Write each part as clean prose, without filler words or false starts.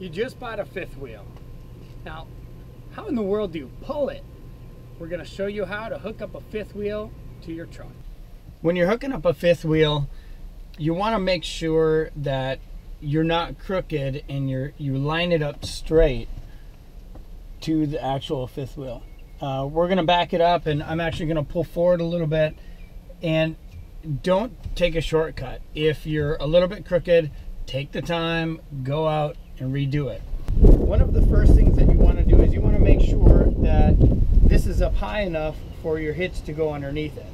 You just bought a fifth wheel. Now, how in the world do you pull it? We're going to show you how to hook up a fifth wheel to your truck. When you're hooking up a fifth wheel, you want to make sure that you're not crooked and you line it up straight to the actual fifth wheel. We're going to back it up, and I'm actually going to pull forward a little bit. And don't take a shortcut. If you're a little bit crooked, take the time, go out and redo it. One of the first things that you want to do is you want to make sure that this is up high enough for your hitch to go underneath it.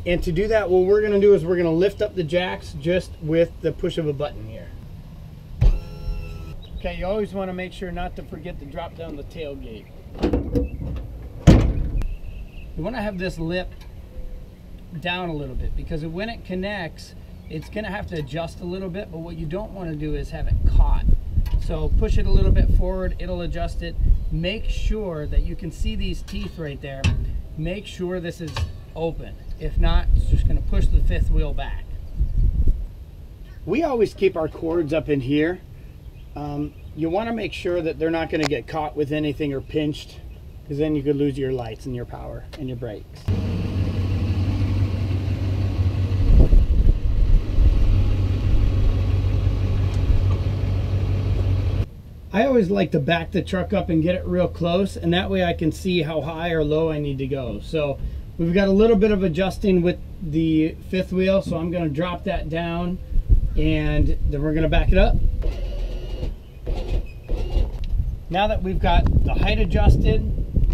And to do that, what we're going to do is we're going to lift up the jacks just with the push of a button here. Okay, you always want to make sure not to forget to drop down the tailgate. You want to have this lip down a little bit, because when it connects, it's going to have to adjust a little bit, but what you don't want to do is have it caught. So push it a little bit forward, it'll adjust it. Make sure that you can see these teeth right there. Make sure this is open. If not, it's just going to push the fifth wheel back. We always keep our cords up in here. You want to make sure that they're not going to get caught with anything or pinched, because then you could lose your lights and your power and your brakes. I always like to back the truck up and get it real close, and that way I can see how high or low I need to go. So we've got a little bit of adjusting with the fifth wheel, so I'm going to drop that down and then we're going to back it up. Now that we've got the height adjusted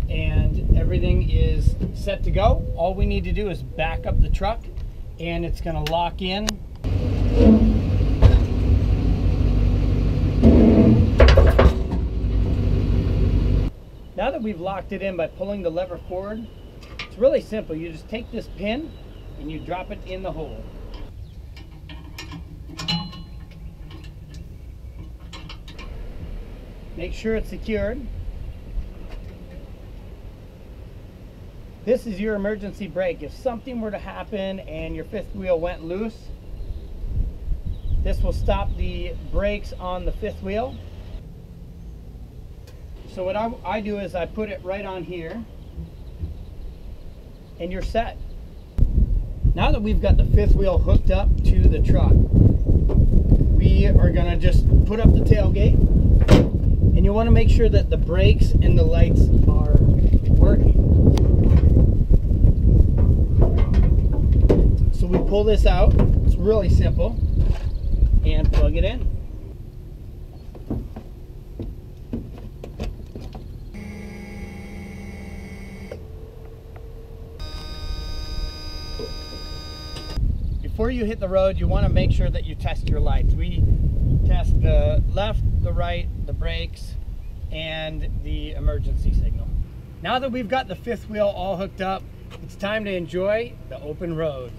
and everything is set to go, all we need to do is back up the truck and it's going to lock in. Now that we've locked it in by pulling the lever forward, it's really simple. You just take this pin and you drop it in the hole. Make sure it's secured. This is your emergency brake. If something were to happen and your fifth wheel went loose, this will stop the brakes on the fifth wheel. So what I do is I put it right on here and you're set. Now that we've got the fifth wheel hooked up to the truck, we are going to just put up the tailgate, and you want to make sure that the brakes and the lights are working. So we pull this out, it's really simple, and plug it in. Before you hit the road, you want to make sure that you test your lights. We test the left, the right, the brakes, and the emergency signal. Now that we've got the fifth wheel all hooked up, it's time to enjoy the open road.